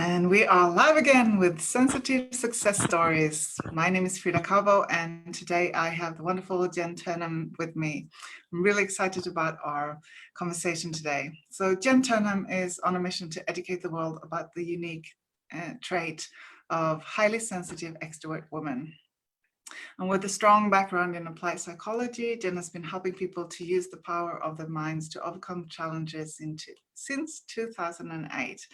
And we are live again with Sensitive Success Stories. My name is Frida Calvo, and today I have the wonderful Jenn Turnham with me. I'm really excited about our conversation today. So Jenn Turnham is on a mission to educate the world about the unique trait of highly sensitive extrovert women. And with a strong background in applied psychology, Jenn has been helping people to use the power of their minds to overcome challenges since 2008.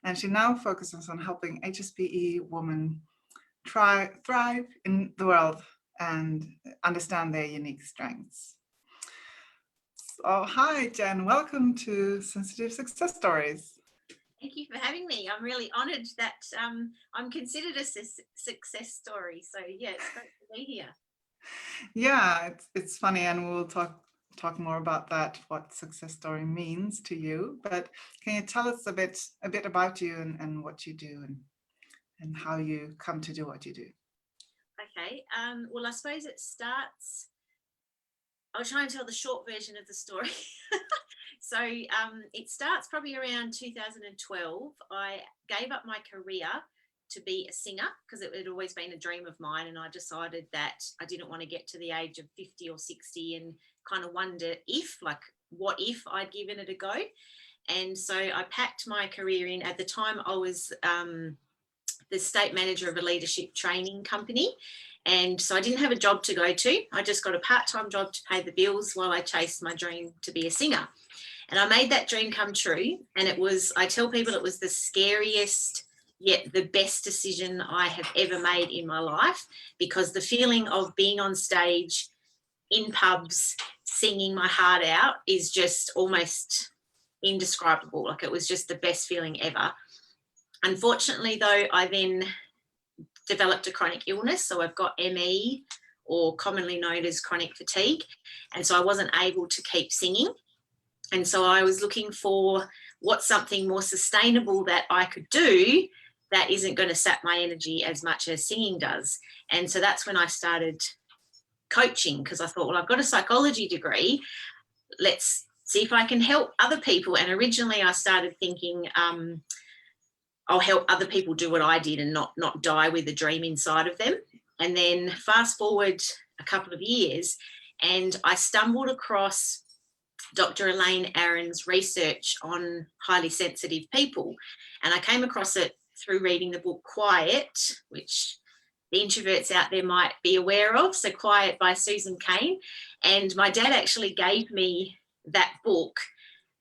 And she now focuses on helping HSP-E women thrive in the world and understand their unique strengths. So, hi, Jenn. Welcome to Sensitive Success Stories. Thank you for having me. I'm really honoured that I'm considered a success story. So, yeah, it's great to be here. Yeah, it's funny, and we'll talk more about that, what success story means to you. But can you tell us a bit about you and what you do and how you come to do what you do? Okay. Well, I suppose it starts. I'll try and tell the short version of the story. So it starts probably around 2012. I gave up my career to be a singer because it had always been a dream of mine, and I decided that I didn't want to get to the age of 50 or 60 and kind of wonder what if I'd given it a go. And so I packed my career in. At the time I was the state manager of a leadership training company, and so I didn't have a job to go to. I just got a part-time job to pay the bills while I chased my dream to be a singer. And I made that dream come true, and I tell people it was the scariest yet the best decision I have ever made in my life, because the feeling of being on stage in pubs singing my heart out is just almost indescribable. Like, it was just the best feeling ever. Unfortunately, though, I then developed a chronic illness. So I've got ME, or commonly known as chronic fatigue. And so I wasn't able to keep singing. And so I was looking for what's something more sustainable that I could do that isn't going to sap my energy as much as singing does. And so that's when I started coaching, because I thought, well, I've got a psychology degree. Let's see if I can help other people. And originally I started thinking, I'll help other people do what I did and not die with a dream inside of them. And then fast forward a couple of years, and I stumbled across Dr. Elaine Aron's research on highly sensitive people. And I came across it through reading the book Quiet, which the introverts out there might be aware of. So Quiet by Susan Cain. And my dad actually gave me that book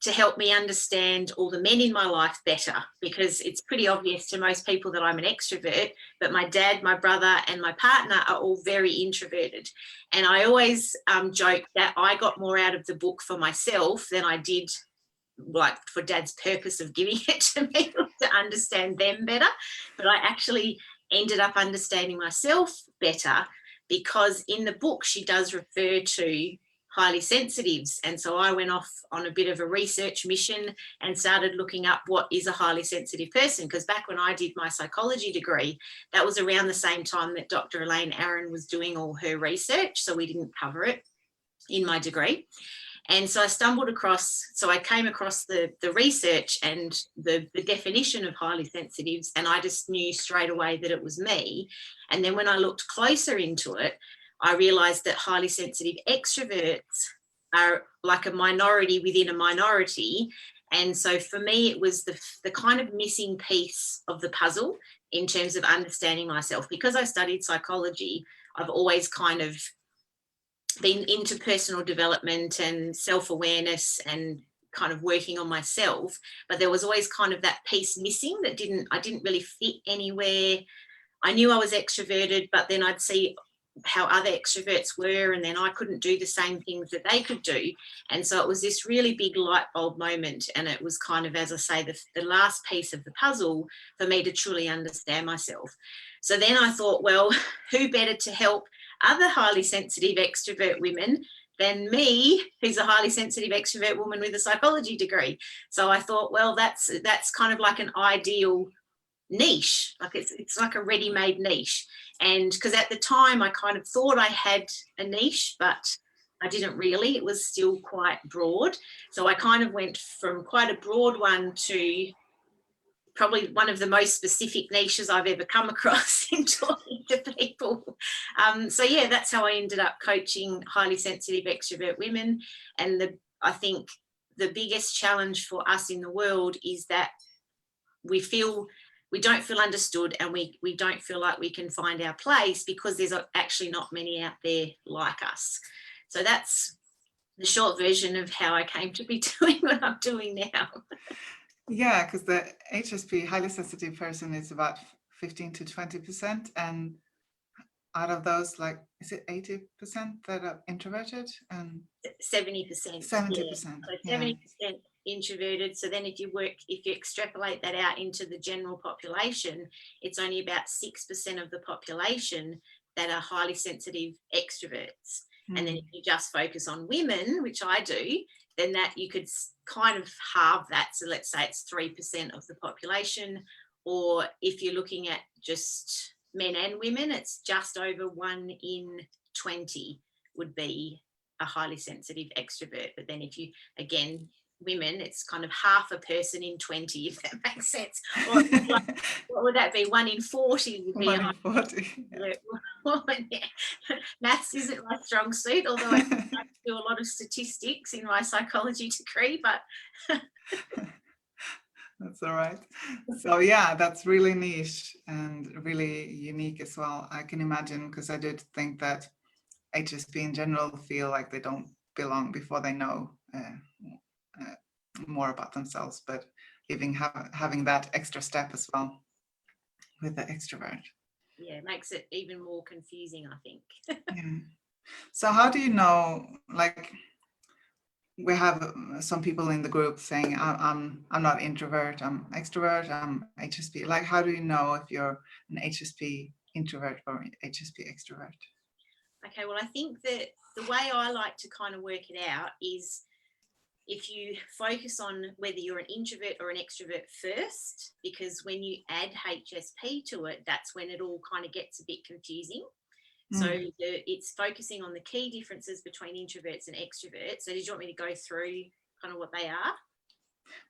to help me understand all the men in my life better, because it's pretty obvious to most people that I'm an extrovert, but my dad, my brother, and my partner are all very introverted. And I always joke that I got more out of the book for myself than I did, like, for Dad's purpose of giving it to me to understand them better. But I actually ended up understanding myself better, because in the book she does refer to highly sensitives. And so I went off on a bit of a research mission and started looking up what is a highly sensitive person, because back when I did my psychology degree, that was around the same time that Dr. Elaine Aron was doing all her research, so we didn't cover it in my degree. And so I came across the research and the definition of highly sensitives, and I just knew straight away that it was me. And then when I looked closer into it, I realised that highly sensitive extroverts are like a minority within a minority. And so for me, it was the kind of missing piece of the puzzle in terms of understanding myself. Because I studied psychology, I've always kind of been into personal development and self-awareness and kind of working on myself. But there was always kind of that piece missing that I didn't really fit anywhere. I knew I was extroverted, but then I'd see how other extroverts were, and then I couldn't do the same things that they could do. And so it was this really big light bulb moment, and it was kind of, as I say, the last piece of the puzzle for me to truly understand myself. So then I thought, well, who better to help other highly sensitive extrovert women than me, who's a highly sensitive extrovert woman with a psychology degree? So I thought, well, that's kind of like an ideal niche, like it's like a ready-made niche. And because at the time I kind of thought I had a niche, but I didn't really. It was still quite broad. So I kind of went from quite a broad one to probably one of the most specific niches I've ever come across in talking to people. So yeah, that's how I ended up coaching highly sensitive extrovert women. And I think the biggest challenge for us in the world is that we don't feel understood, and we don't feel like we can find our place because there's actually not many out there like us. So that's the short version of how I came to be doing what I'm doing now. Yeah, because the HSP, highly sensitive person, is about 15 to 20%. And out of those, like, is it 80% that are introverted and 70%. 70%? So 70% introverted. So then if you extrapolate that out into the general population, it's only about 6% of the population that are highly sensitive extroverts. And then if you just focus on women, which I do, then that you could kind of halve that. So let's say it's 3% of the population. Or if you're looking at just men and women, it's just over 1 in 20 would be a highly sensitive extrovert. But then if you, again, women, it's kind of half a person in 20, if that makes sense. Or like, what would that be? 1 in 40 would be 1 in 40. Yeah. Maths isn't my strong suit, although I do a lot of statistics in my psychology degree, but That's all right. So yeah, that's really niche and really unique as well. I can imagine, because I did think that HSP in general feel like they don't belong before they know more about themselves, but having that extra step as well with the extrovert. Yeah, it makes it even more confusing, I think. Yeah. So how do you know, like, we have some people in the group saying, I'm not introvert, I'm extrovert, I'm HSP. Like, how do you know if you're an HSP introvert or HSP extrovert? Okay, well, I think that the way I like to kind of work it out is if you focus on whether you're an introvert or an extrovert first, because when you add HSP to it, that's when it all kind of gets a bit confusing. So it's focusing on the key differences between introverts and extroverts. So did you want me to go through kind of what they are?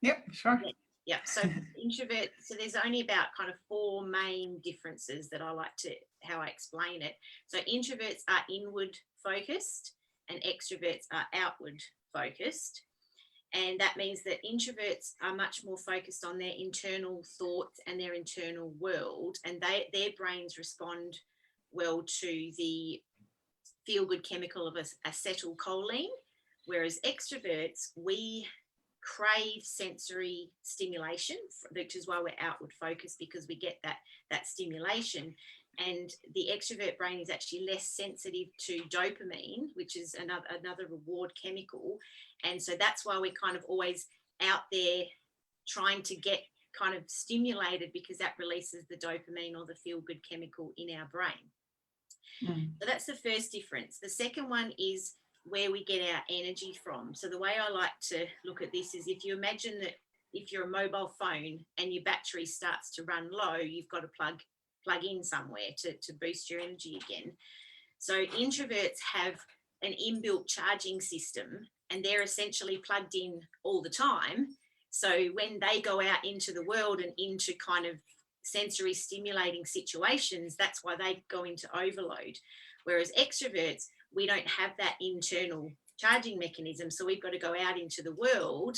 Yep, sure. Yeah. So introvert, so there's only about kind of 4 main differences that I like to, how I explain it. So introverts are inward focused and extroverts are outward focused. And that means that introverts are much more focused on their internal thoughts and their internal world, and their brains respond well to the feel-good chemical of acetylcholine, whereas extroverts, we crave sensory stimulation, which is why we're outward focused, because we get that stimulation. And the extrovert brain is actually less sensitive to dopamine, which is another reward chemical. And so that's why we're kind of always out there trying to get kind of stimulated, because that releases the dopamine or the feel-good chemical in our brain. So that's the first difference. The second one is where we get our energy from. So the way I like to look at this is, if you imagine that if you're a mobile phone and your battery starts to run low, you've got to plug in somewhere to boost your energy again. So introverts have an inbuilt charging system, and they're essentially plugged in all the time. So when they go out into the world and into kind of sensory stimulating situations, that's why they go into overload. Whereas extroverts, we don't have that internal charging mechanism, so we've got to go out into the world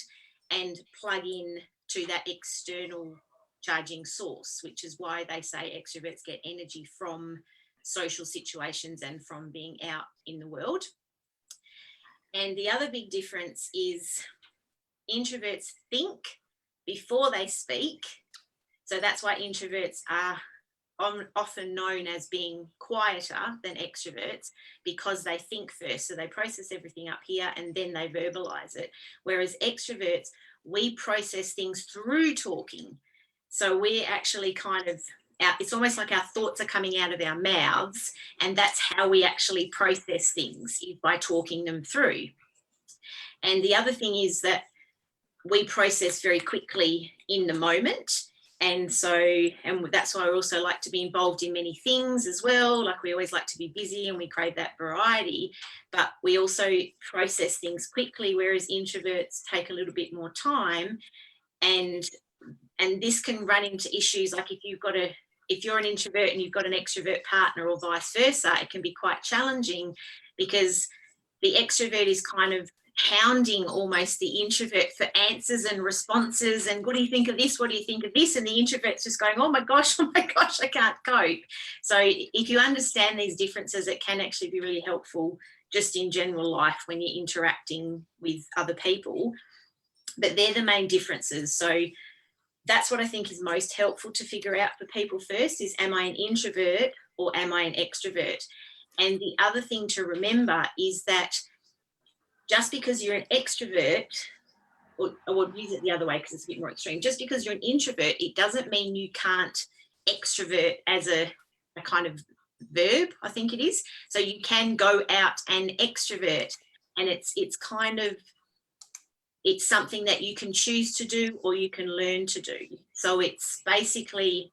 and plug in to that external charging source, which is why they say extroverts get energy from social situations and from being out in the world. And the other big difference is introverts think before they speak. So that's why introverts are often known as being quieter than extroverts, because they think first. So they process everything up here and then they verbalize it. Whereas extroverts, we process things through talking. So we're actually kind of, it's almost like our thoughts are coming out of our mouths, and that's how we actually process things, by talking them through. And the other thing is that we process very quickly in the moment. And so, and that's why I also like to be involved in many things as well. Like, we always like to be busy and we crave that variety, but we also process things quickly, whereas introverts take a little bit more time. And and this can run into issues like if you're an introvert and you've got an extrovert partner or vice versa, it can be quite challenging because the extrovert is kind of hounding almost the introvert for answers and responses and what do you think of this, what do you think of this, and the introvert's just going, oh my gosh, I can't cope. So if you understand these differences, it can actually be really helpful just in general life when you're interacting with other people. But they're the main differences. So that's what I think is most helpful to figure out for people first is, am I an introvert or am I an extrovert? And the other thing to remember is that just because you're an extrovert, or I would use it the other way because it's a bit more extreme, just because you're an introvert, it doesn't mean you can't extrovert as a kind of verb, I think it is. So you can go out and extrovert, and it's kind of, it's something that you can choose to do or you can learn to do. So it's basically,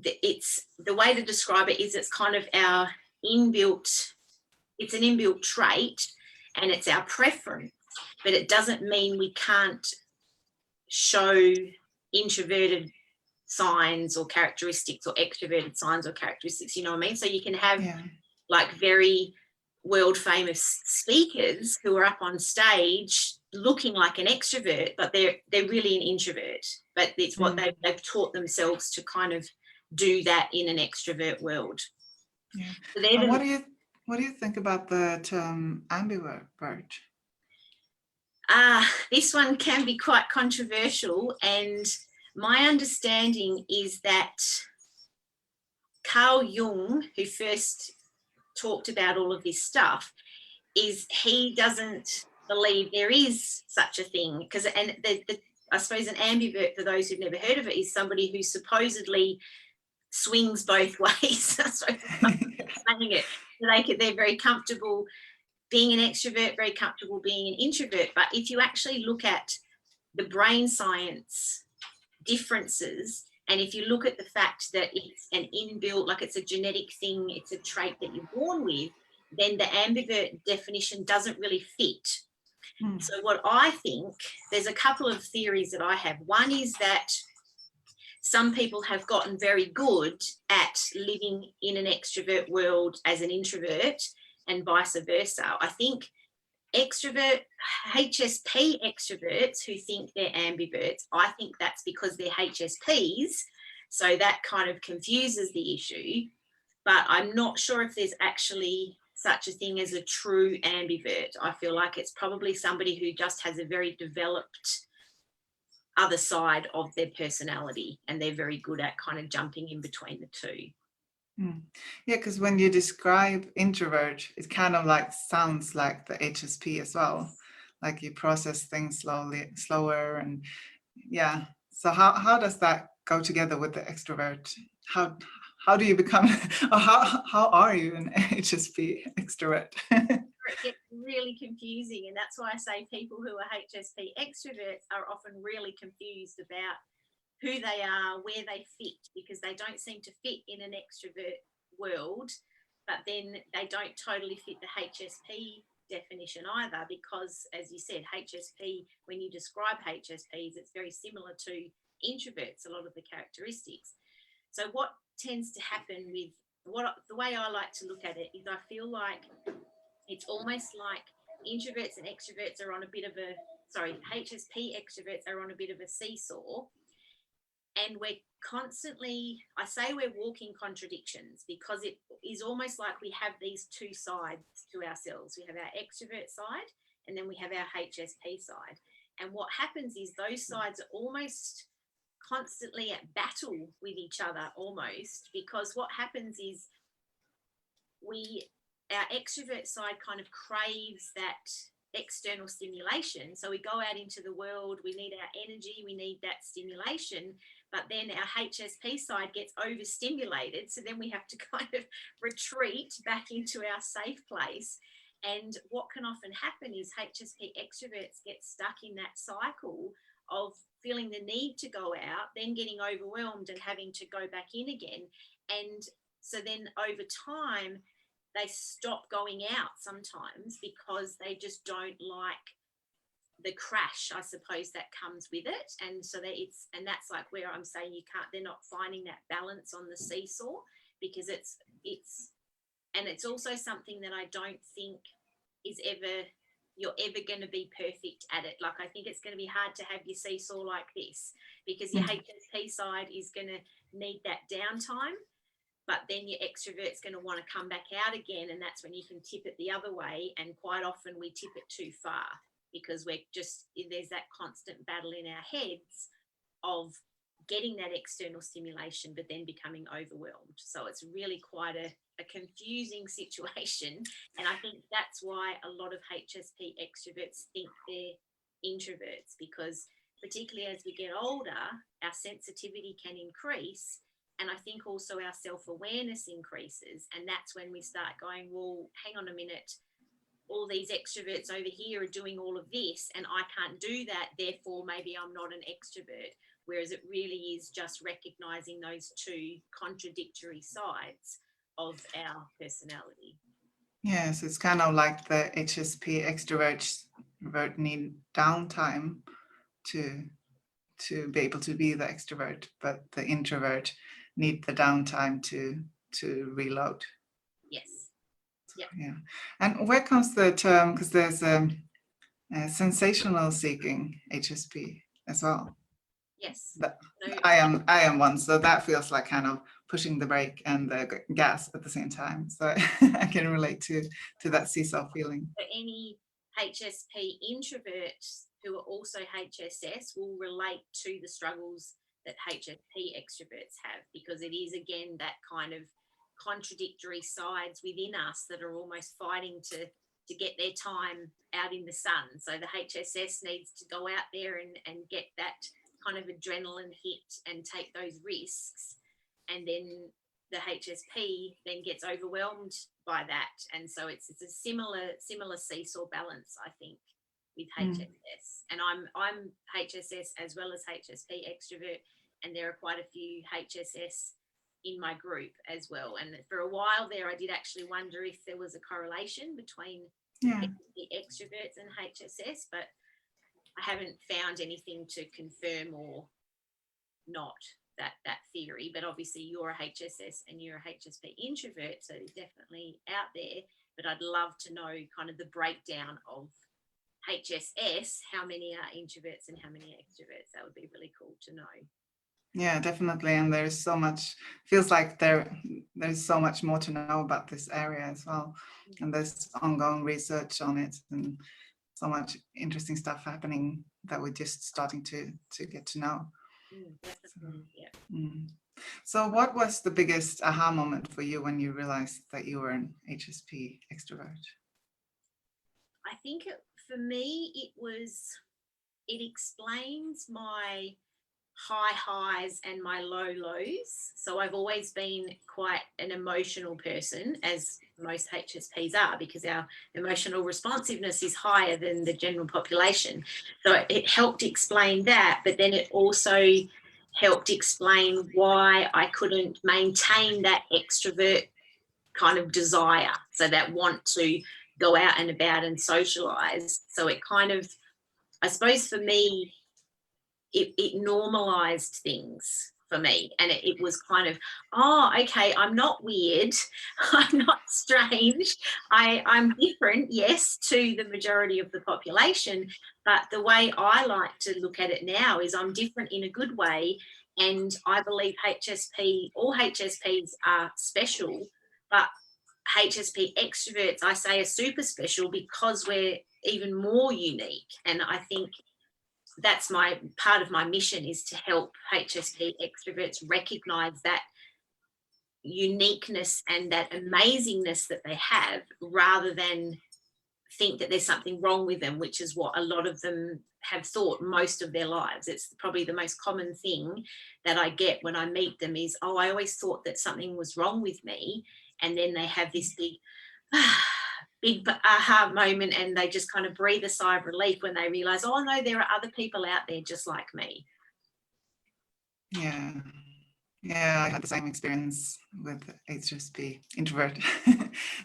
it's the way to describe it is it's kind of our inbuilt, it's an inbuilt trait and it's our preference, but it doesn't mean we can't show introverted signs or characteristics or extroverted signs or characteristics, you know what I mean? So you can have like very world famous speakers who are up on stage looking like an extrovert, but they're really an introvert, but it's what they've taught themselves to kind of do that in an extrovert world. So and what do you think about the term ambivert? This one can be quite controversial, and my understanding is that Carl Jung, who first talked about all of this stuff, is he doesn't believe there is such a thing, because I suppose an ambivert, for those who've never heard of it, is somebody who supposedly swings both ways. That's what I'm saying it. They're very comfortable being an extrovert, very comfortable being an introvert. But if you actually look at the brain science differences, and if you look at the fact that it's an inbuilt, like it's a genetic thing, it's a trait that you're born with, then the ambivert definition doesn't really fit. So what I think, there's a couple of theories that I have. One is that some people have gotten very good at living in an extrovert world as an introvert and vice versa. I think HSP extroverts who think they're ambiverts, I think that's because they're HSPs. So that kind of confuses the issue. But I'm not sure if there's actually such a thing as a true ambivert. I feel like it's probably somebody who just has a very developed other side of their personality, and they're very good at kind of jumping in between the two. Yeah, because when you describe introvert, it kind of like sounds like the HSP as well, like you process things slower, and so how does that go together with the extrovert? How do you become, or how are you an HSP extrovert? It gets really confusing, and that's why I say people who are HSP extroverts are often really confused about who they are, where they fit, because they don't seem to fit in an extrovert world, but then they don't totally fit the HSP definition either, because as you said, HSP, when you describe HSPs, it's very similar to introverts, a lot of the characteristics. So what tends to happen with the way I like to look at it is I feel like it's almost like introverts and extroverts are on a bit of a, HSP extroverts are on a bit of a seesaw. And we're constantly, I say we're walking contradictions, because it is almost like we have these two sides to ourselves. We have our extrovert side, and then we have our HSP side. And what happens is those sides are almost constantly at battle with each other almost, because what happens is our extrovert side kind of craves that external stimulation. So we go out into the world, we need our energy, we need that stimulation, but then our HSP side gets overstimulated. So then we have to kind of retreat back into our safe place. And what can often happen is HSP extroverts get stuck in that cycle of feeling the need to go out, then getting overwhelmed and having to go back in again. And so then over time, they stop going out sometimes because they just don't like the crash, I suppose, that comes with it. And so that that's like where I'm saying they're not finding that balance on the seesaw, because it's also something that I don't think you're ever going to be perfect at it. Like, I think it's going to be hard to have your seesaw like this, because your HSP side is going to need that downtime, but then your extrovert's going to want to come back out again, and that's when you can tip it the other way. And quite often we tip it too far, because there's that constant battle in our heads of getting that external stimulation but then becoming overwhelmed. So it's really quite a confusing situation, and I think that's why a lot of HSP extroverts think they're introverts, because particularly as we get older, our sensitivity can increase, and I think also our self-awareness increases, and that's when we start going, well, hang on a minute, all these extroverts over here are doing all of this and I can't do that, therefore maybe I'm not an extrovert. Whereas it really is just recognizing those two contradictory sides of our personality. Yes, it's kind of like the HSP extroverts need downtime to be able to be the extrovert, but the introvert need the downtime to reload. Yes. Yeah. Yeah. And where comes the term, because there's a sensational seeking HSP as well. Yes. I am one, so that feels like kind of pushing the brake and the gas at the same time. So I can relate to that seesaw feeling. For any HSP introverts who are also HSS will relate to the struggles that HSP extroverts have, because it is, again, that kind of contradictory sides within us that are almost fighting to get their time out in the sun. So the HSS needs to go out there and get that kind of adrenaline hit and take those risks, and then the HSP then gets overwhelmed by that, and so it's a similar seesaw balance, I think, with HSS. And I'm HSS as well as HSP extrovert, and there are quite a few HSS in my group as well. And for a while there, I did actually wonder if there was a correlation between the extroverts and HSS, but I haven't found anything to confirm or not that theory. But obviously you're a HSS and you're a HSP introvert, so it's definitely out there. But I'd love to know kind of the breakdown of HSS, how many are introverts and how many extroverts. That would be really cool to know. Yeah, definitely. And there's so much, feels like there's so much more to know about this area as well. And there's ongoing research on it and so much interesting stuff happening that we're just starting to get to know. Definitely, yeah. So what was the biggest aha moment for you when you realized that you were an HSP extrovert? I think for me, it explains my high highs and my low lows. So I've always been quite an emotional person, as most HSPs are, because our emotional responsiveness is higher than the general population. So it helped explain that, but then it also helped explain why I couldn't maintain that extrovert kind of desire, so that want to go out and about and socialize. So it kind of, I suppose for me, it normalized things for me, and it was kind of, oh, okay, I'm not weird, I'm not strange, I'm different, yes, to the majority of the population, but the way I like to look at it now is I'm different in a good way, and I believe all HSPs are special, but HSP extroverts, I say, are super special because we're even more unique. And I think that's part of my mission, is to help HSP extroverts recognize that uniqueness and that amazingness that they have, rather than think that there's something wrong with them, which is what a lot of them have thought most of their lives. It's probably the most common thing that I get when I meet them is, oh, I always thought that something was wrong with me. And then they have this big aha moment, and they just kind of breathe a sigh of relief when they realize, oh no, there are other people out there just like me. Yeah, I had the same experience with HSP introvert.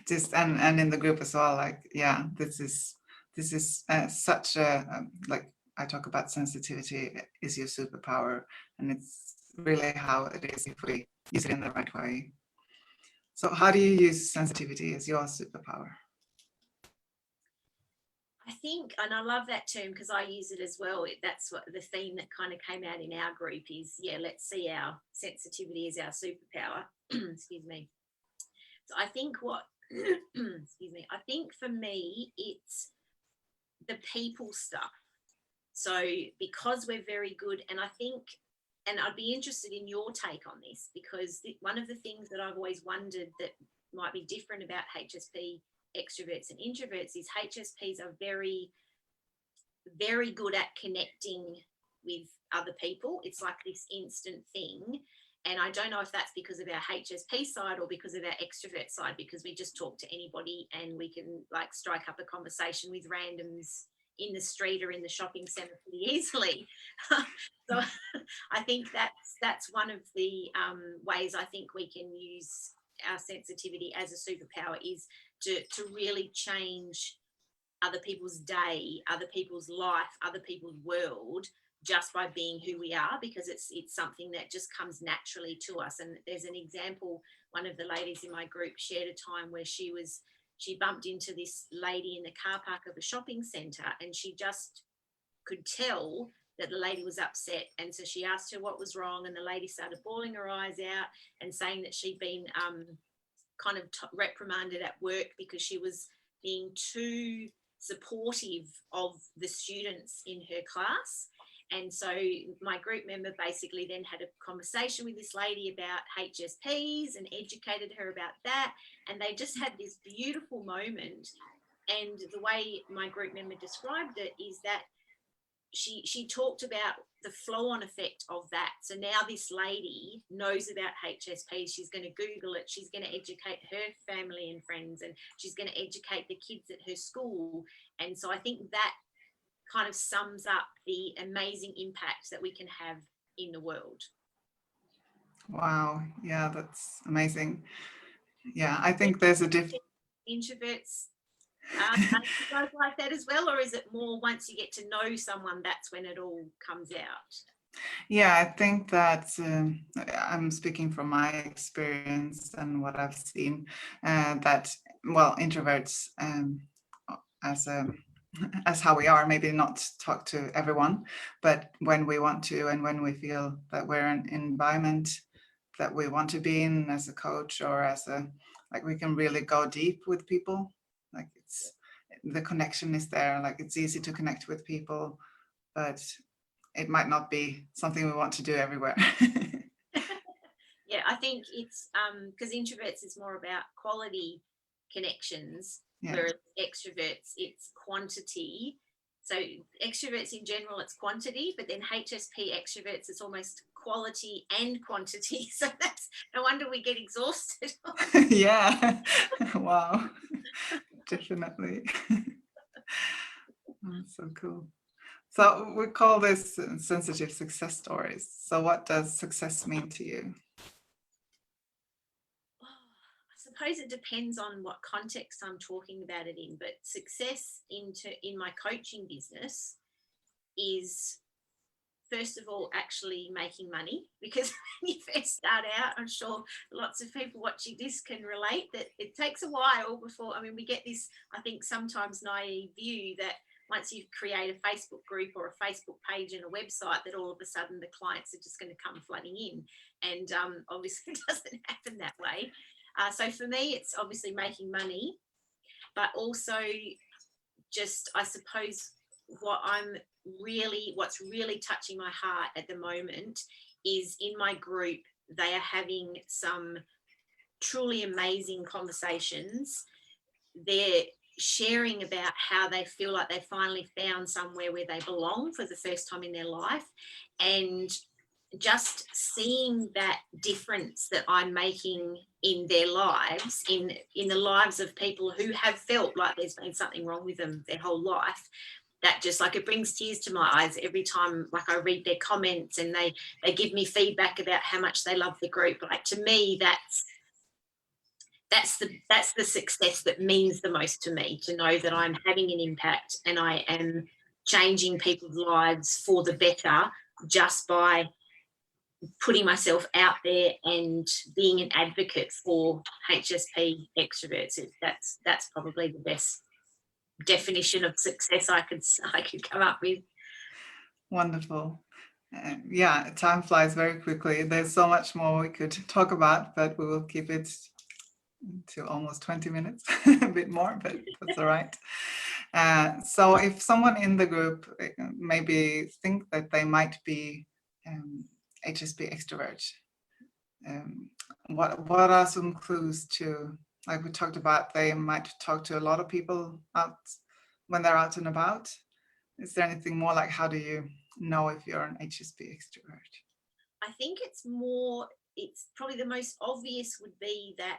Just and in the group as well, like, yeah, this is this is such a, like I talk about sensitivity is your superpower, and it's really how it is if we use it in the right way. So how do you use sensitivity as your superpower? I think, and I love that term because I use it as well. That's what the theme that kind of came out in our group is, yeah, let's see our sensitivity as our superpower. Excuse me. So I think what, excuse me, I think for me, it's the people stuff. So because we're very good, and I think, and I'd be interested in your take on this, because one of the things that I've always wondered that might be different about HSP extroverts and introverts is HSPs are very, very good at connecting with other people. It's like this instant thing. And I don't know if that's because of our HSP side or because of our extrovert side, because we just talk to anybody and we can like strike up a conversation with randoms in the street or in the shopping centre pretty easily. So I think that's one of the ways I think we can use our sensitivity as a superpower is to really change other people's day, other people's life, other people's world, just by being who we are, because it's something that just comes naturally to us. And there's an example, one of the ladies in my group shared a time where she bumped into this lady in the car park of a shopping centre, and she just could tell that the lady was upset. And so she asked her what was wrong, and the lady started bawling her eyes out and saying that she'd been kind of reprimanded at work because she was being too supportive of the students in her class. And so my group member basically then had a conversation with this lady about HSPs and educated her about that. And they just had this beautiful moment. And the way my group member described it is that she talked about the flow-on effect of that. So now this lady knows about HSPs. She's going to Google it. She's going to educate her family and friends, and she's going to educate the kids at her school. And so I think that kind of sums up the amazing impact that we can have in the world. Wow. Yeah, that's amazing. Yeah, I think there's a difference. Introverts, are you guys like that as well, or is it more once you get to know someone, that's when it all comes out? Yeah, I think that I'm speaking from my experience and what I've seen, that, well, introverts as how we are, maybe not talk to everyone, but when we want to and when we feel that we're in an environment that we want to be in as a coach or as a, like we can really go deep with people. Like it's, the connection is there, like it's easy to connect with people, but it might not be something we want to do everywhere. Yeah, I think it's because introverts is more about quality connections, Yeah. whereas extroverts, it's quantity. So extroverts in general, it's quantity, but then HSP extroverts, it's almost quality and quantity. So that's no wonder we get exhausted. Yeah. Wow. Definitely. Oh, so cool. So we call this sensitive success stories. So what does success mean to you? I suppose it depends on what context I'm talking about it in, but success in my coaching business is, first of all, actually making money, because when you first start out, I'm sure lots of people watching this can relate that it takes a while before, I mean, we get this, I think, sometimes naive view that once you create a Facebook group or a Facebook page and a website, that all of a sudden the clients are just going to come flooding in. And obviously it doesn't happen that way. So for me, it's obviously making money, but also just, I suppose, what's really touching my heart at the moment is in my group, they are having some truly amazing conversations. They're sharing about how they feel like they finally found somewhere where they belong for the first time in their life, and just seeing that difference that I'm making in their lives, in the lives of people who have felt like there's been something wrong with them their whole life. That just, like, it brings tears to my eyes every time, like, I read their comments and they give me feedback about how much they love the group. Like, to me, that's the success that means the most to me, to know that I'm having an impact and I am changing people's lives for the better just by putting myself out there and being an advocate for HSP extroverts. That's probably the best definition of success I could come up with. Wonderful. Yeah, time flies very quickly. There's so much more we could talk about, but we will keep it to almost 20 minutes, a bit more, but that's all right. So if someone in the group maybe think that they might be HSP extrovert, what are some clues to, like we talked about, they might talk to a lot of people out when they're out and about. Is there anything more, like how do you know if you're an HSP extrovert? I think it's probably the most obvious would be that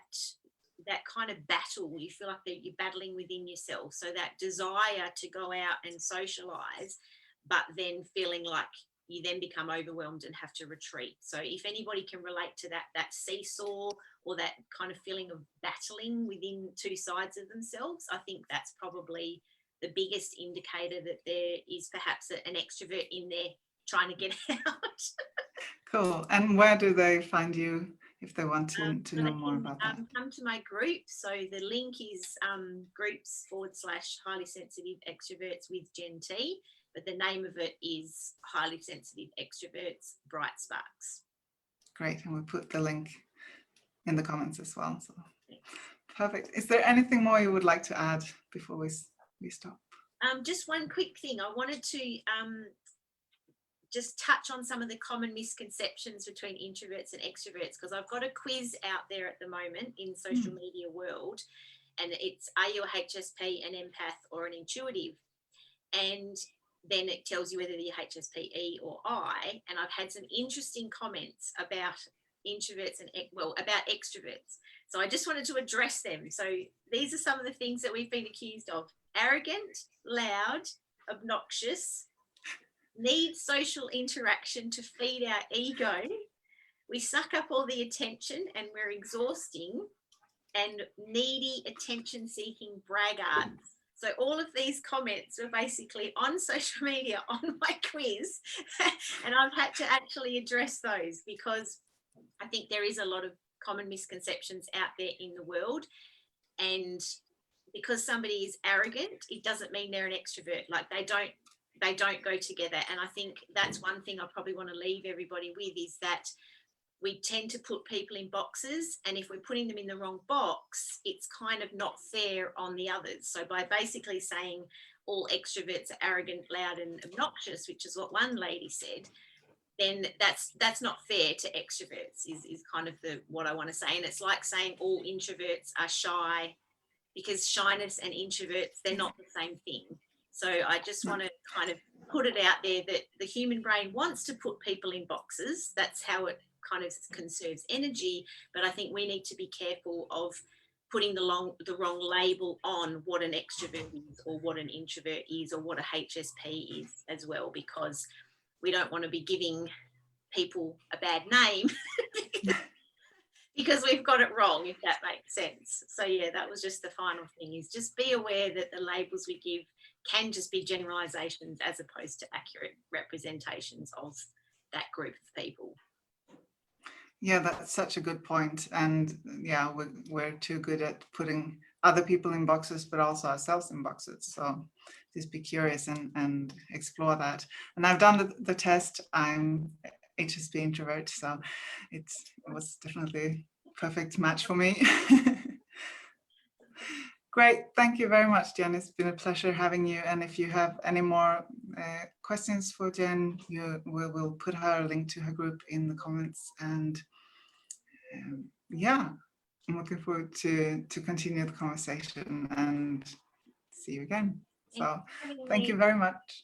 kind of battle. You feel like that you're battling within yourself. So that desire to go out and socialize, but then feeling like you then become overwhelmed and have to retreat. So if anybody can relate to that seesaw or that kind of feeling of battling within two sides of themselves, I think that's probably the biggest indicator that there is perhaps an extrovert in there trying to get out. Cool. And where do they find you if they want to know more about that? Come to my group. So the link is groups/Highly Sensitive Extroverts with Jenn T. But the name of it is Highly Sensitive Extroverts Bright Sparks. Great. And we'll put the link in the comments as well. So perfect. Is there anything more you would like to add before we stop? Just one quick thing. I wanted to just touch on some of the common misconceptions between introverts and extroverts, because I've got a quiz out there at the moment in social media world, and it's, are you a HSP, an empath, or an intuitive? And then it tells you whether you're HSP-E or I. And I've had some interesting comments about introverts and about extroverts. So I just wanted to address them. So these are some of the things that we've been accused of: arrogant, loud, obnoxious, need social interaction to feed our ego, we suck up all the attention and we're exhausting, and needy, attention-seeking braggarts. So all of these comments were basically on social media on my quiz, and I've had to actually address those because I think there is a lot of common misconceptions out there in the world. And because somebody is arrogant, it doesn't mean they're an extrovert. Like they don't go together. And I think that's one thing I probably want to leave everybody with, is that we tend to put people in boxes, and if we're putting them in the wrong box, it's kind of not fair on the others. So by basically saying all extroverts are arrogant, loud and obnoxious, which is what one lady said, then that's not fair to extroverts, is kind of what I want to say. And it's like saying all introverts are shy, because shyness and introverts, they're not the same thing. So I just want to kind of put it out there that the human brain wants to put people in boxes. That's how it kind of conserves energy. But I think we need to be careful of putting the wrong label on what an extrovert is, or what an introvert is, or what a HSP is as well, because we don't want to be giving people a bad name because we've got it wrong, if that makes sense. So yeah, that was just the final thing, is just be aware that the labels we give can just be generalizations as opposed to accurate representations of that group of people. Yeah, that's such a good point. And yeah, we're too good at putting other people in boxes, but also ourselves in boxes. So just be curious and explore that. And I've done the test. I'm HSP introvert, so it was definitely a perfect match for me. Great, thank you very much, Jenn. It's been a pleasure having you. And if you have any more questions for Jenn, we'll put her link to her group in the comments. And yeah, I'm looking forward to continue the conversation and see you again. So thank you very much.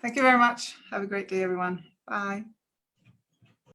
Thank you very much. Have a great day, everyone. Bye.